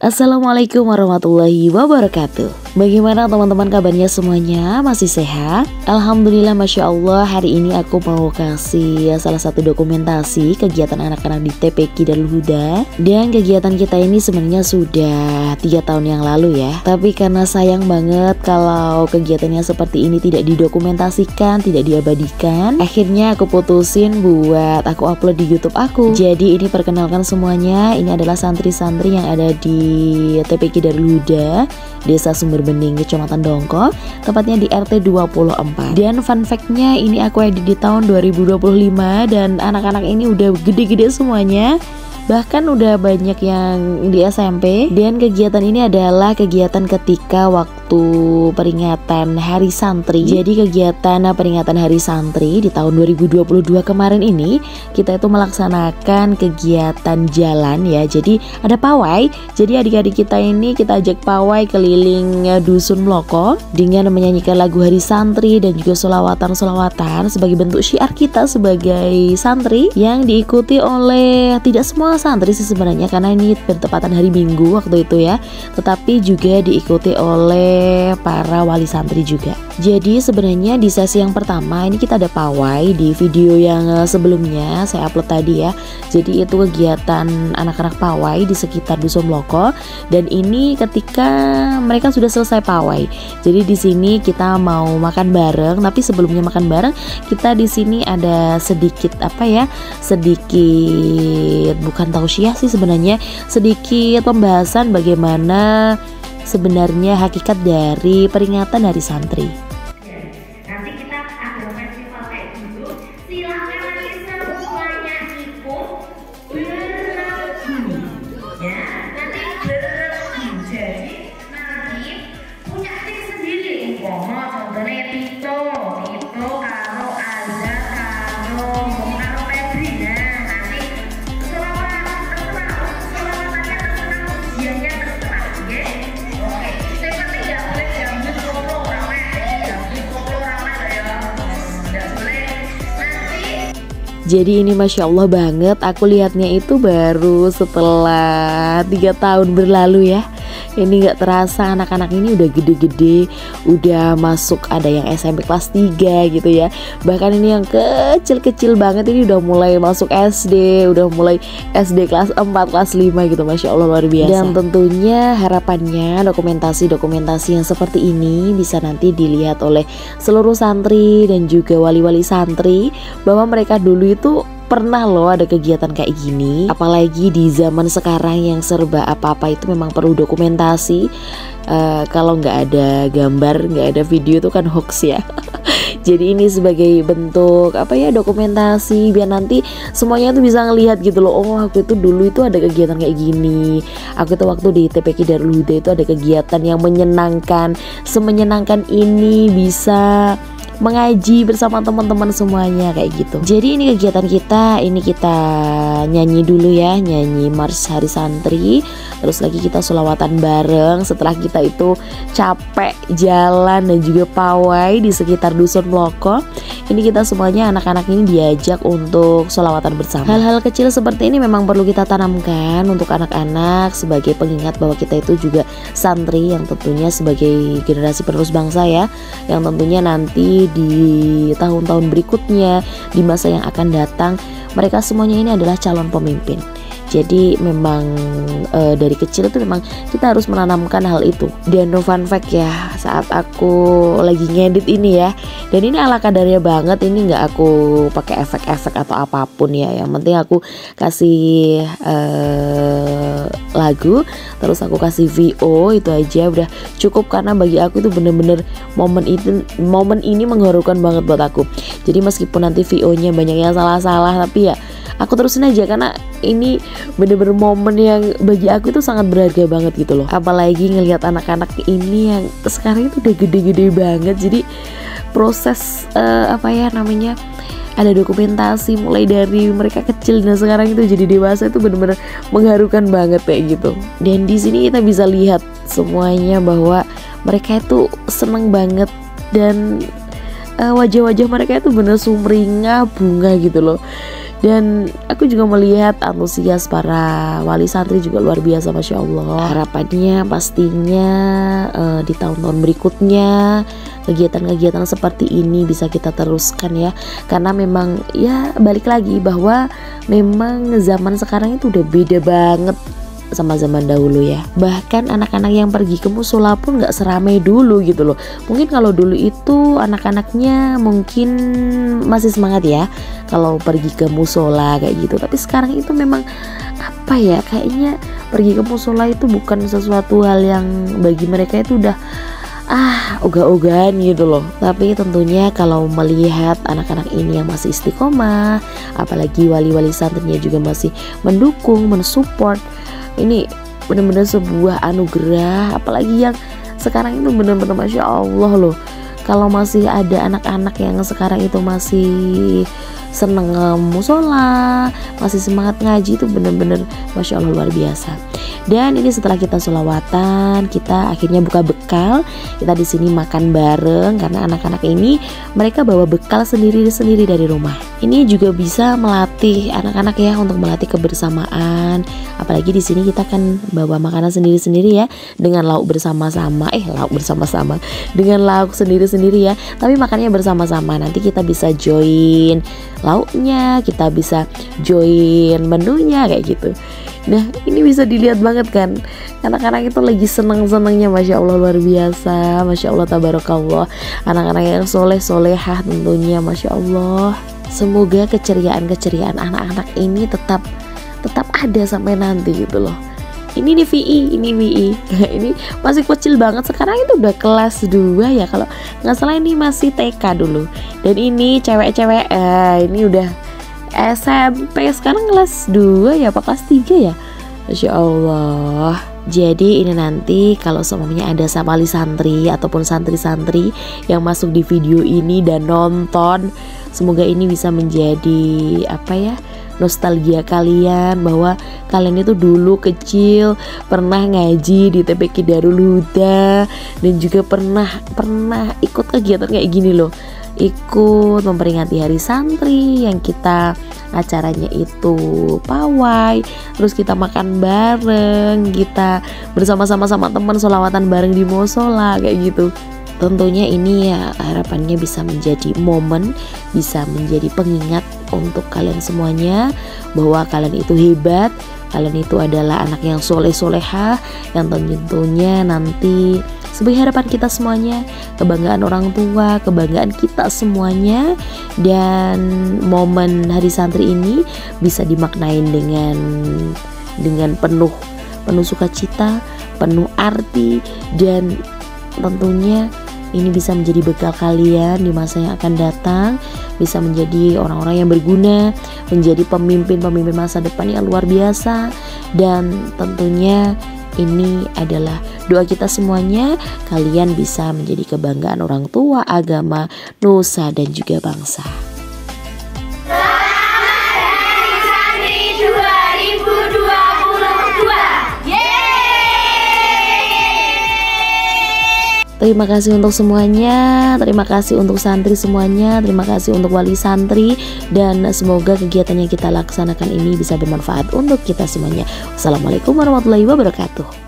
Assalamualaikum warahmatullahi wabarakatuh. Bagaimana teman-teman kabarnya semuanya? Masih sehat? Alhamdulillah, Masya Allah. Hari ini aku mau kasih salah satu dokumentasi kegiatan anak-anak di TPQ Darul Huda. Dan kegiatan kita ini sebenarnya sudah 3 tahun yang lalu ya. Tapi karena sayang banget kalau kegiatannya seperti ini tidak didokumentasikan, tidak diabadikan, akhirnya aku putusin buat aku upload di YouTube aku. Jadi ini perkenalkan semuanya, ini adalah santri-santri yang ada di TPQ Darul Huda, Desa Sumberbening, Kecamatan Dongko, tepatnya di RT 24. Dan fun fact-nya, ini aku edit di tahun 2025 dan anak-anak ini udah gede-gede semuanya. Bahkan udah banyak yang di SMP. Dan kegiatan ini adalah kegiatan ketika waktu peringatan Hari Santri. Jadi kegiatan peringatan Hari Santri di tahun 2022 kemarin ini, kita itu melaksanakan kegiatan jalan ya. Jadi ada pawai. Jadi adik-adik kita ini kita ajak pawai keliling dusun Mloko dengan menyanyikan lagu Hari Santri dan juga sholawatan-sholawatan sebagai bentuk syiar kita sebagai santri, yang diikuti oleh tidak semua santri sih sebenarnya, karena ini bertepatan hari Minggu waktu itu ya, tetapi juga diikuti oleh para wali santri juga. Jadi sebenarnya di sesi yang pertama ini kita ada pawai. Di video yang sebelumnya saya upload tadi ya. Jadi itu kegiatan anak-anak pawai di sekitar dusun Mloko, dan ini ketika mereka sudah selesai pawai. Jadi di sini kita mau makan bareng, tapi sebelumnya makan bareng kita di sini ada sedikit sedikit bukan tausiah sih sebenarnya, sedikit pembahasan bagaimana sebenarnya hakikat dari peringatan Hari Santri. Nanti kita ada festival kayak gitu. Silakan nanti semuanya ikut berbagi. Ya, nanti berbagi. Jadi nanti punya tim sendiri. Contohnya Tito karo Azza karo Febri. Nah, nanti selawatannya terserah, ujiannya terserah, ya. Oke, saya tapi nggak boleh gangguin koplo ramai, gangguin koplo ramai ya, nggak boleh. Nanti Jadi ini Masya Allah banget, aku lihatnya itu baru setelah 3 tahun berlalu ya. Ini gak terasa anak-anak ini udah gede-gede, udah masuk, ada yang SMP kelas 3 gitu ya. Bahkan ini yang kecil-kecil banget ini udah mulai masuk SD, udah mulai SD kelas 4, kelas 5 gitu. Masya Allah luar biasa. Dan tentunya harapannya dokumentasi-dokumentasi yang seperti ini bisa nanti dilihat oleh seluruh santri dan juga wali-wali santri, bahwa mereka dulu itu pernah loh ada kegiatan kayak gini. Apalagi di zaman sekarang yang serba apa-apa itu memang perlu dokumentasi. Kalau nggak ada gambar, nggak ada video itu kan hoax ya. Jadi ini sebagai bentuk dokumentasi, biar nanti semuanya tuh bisa ngelihat gitu loh. Oh, aku itu dulu itu ada kegiatan kayak gini. Aku itu waktu di TPQ Darul Huda itu ada kegiatan yang menyenangkan. Semenyenangkan ini bisa mengaji bersama teman-teman semuanya kayak gitu. Jadi ini kegiatan kita, ini kita nyanyi dulu ya, nyanyi Mars Hari Santri. Terus lagi kita sholawatan bareng. Setelah kita itu capek jalan dan juga pawai di sekitar dusun Mloko, ini kita semuanya anak-anak ini diajak untuk sholawatan bersama. Hal-hal kecil seperti ini memang perlu kita tanamkan untuk anak-anak sebagai pengingat bahwa kita itu juga santri, yang tentunya sebagai generasi penerus bangsa ya, yang tentunya nanti di tahun-tahun berikutnya, di masa yang akan datang, mereka semuanya ini adalah calon pemimpin. Jadi memang dari kecil itu memang kita harus menanamkan hal itu. Dan fun fact ya, saat aku lagi ngedit ini ya, dan ini ala kadarnya banget, ini nggak aku pakai efek-efek atau apapun ya. Yang penting aku kasih lagu, terus aku kasih VO, itu aja udah cukup. Karena bagi aku itu bener-bener momen ini mengharukan banget buat aku. Jadi meskipun nanti VO-nya banyak yang salah-salah, tapi ya aku terusin aja karena ini bener-bener momen yang bagi aku itu sangat berharga banget gitu loh. Apalagi ngelihat anak-anak ini yang sekarang itu udah gede-gede banget. Jadi proses ada dokumentasi mulai dari mereka kecil dan sekarang itu jadi dewasa, itu bener-bener mengharukan banget kayak gitu. Dan di sini kita bisa lihat semuanya bahwa mereka itu seneng banget, dan wajah-wajah mereka itu bener sumringah bunga gitu loh. Dan aku Aku juga melihat antusias para wali santri juga luar biasa, Masya Allah. Harapannya pastinya di tahun-tahun berikutnya kegiatan-kegiatan seperti ini bisa kita teruskan ya. Karena memang ya balik lagi bahwa memang zaman sekarang itu udah beda banget sama zaman dahulu ya. Bahkan anak-anak yang pergi ke musola pun gak seramai dulu gitu loh. Mungkin kalau dulu itu anak-anaknya mungkin masih semangat ya kalau pergi ke musola kayak gitu. Tapi sekarang itu memang apa ya, kayaknya pergi ke musola itu bukan sesuatu hal yang bagi mereka itu udah ogah-ogahan gitu loh. Tapi tentunya kalau melihat anak-anak ini yang masih istiqomah, apalagi wali-wali santrinya juga masih mendukung, mensupport, ini benar-benar sebuah anugerah. Apalagi yang sekarang itu benar-benar Masya Allah loh. Kalau masih ada anak-anak yang sekarang itu masih seneng musola, masih semangat ngaji, itu benar-benar Masya Allah luar biasa. Dan ini setelah kita sholawatan, kita akhirnya buka bekal. Kita di sini makan bareng karena anak-anak ini mereka bawa bekal sendiri-sendiri dari rumah. Ini juga bisa melatih anak-anak ya untuk melatih kebersamaan. Apalagi di sini kita kan bawa makanan sendiri-sendiri ya, dengan lauk bersama-sama. Dengan lauk sendiri-sendiri ya, tapi makannya bersama-sama. Nanti kita bisa join lauknya, kita bisa join menunya kayak gitu. Nah ini bisa dilihat banget kan, anak-anak itu lagi seneng-senengnya, Masya Allah luar biasa, Masya Allah tabarakallah. Anak-anak yang soleh-solehah tentunya, Masya Allah. Semoga keceriaan-keceriaan anak-anak ini tetap ada sampai nanti gitu loh. Ini nih VI, ini masih kecil banget, sekarang itu udah kelas 2 ya kalau nggak salah, ini masih TK dulu. Dan ini cewek-cewek ini udah SMP, sekarang kelas 2 ya apa kelas 3 ya, Masya Allah. Jadi ini nanti kalau semuanya ada wali santri ataupun santri-santri yang masuk di video ini dan nonton, semoga ini bisa menjadi apa ya, nostalgia kalian bahwa kalian itu dulu kecil pernah ngaji di TPQ Darul Huda dan juga pernah ikut kegiatan kayak gini loh, ikut memperingati hari santri yang kita acaranya itu pawai, terus kita makan bareng, kita bersama-sama sama teman sholawatan bareng di musola kayak gitu. Tentunya ini ya harapannya bisa menjadi momen, bisa menjadi pengingat untuk kalian semuanya bahwa kalian itu hebat, kalian itu adalah anak yang soleh-solehah, yang tentunya nanti sebagai harapan kita semuanya, kebanggaan orang tua, kebanggaan kita semuanya. Dan momen hari santri ini bisa dimaknain dengan penuh sukacita, penuh arti, dan tentunya ini bisa menjadi bekal kalian di masa yang akan datang, bisa menjadi orang-orang yang berguna, menjadi pemimpin-pemimpin masa depan yang luar biasa. Dan tentunya ini adalah doa kita semuanya, kalian bisa menjadi kebanggaan orang tua, agama, nusa, dan juga bangsa. Terima kasih untuk semuanya, terima kasih untuk santri semuanya, terima kasih untuk wali santri, dan semoga kegiatan yang kita laksanakan ini bisa bermanfaat untuk kita semuanya. Wassalamualaikum warahmatullahi wabarakatuh.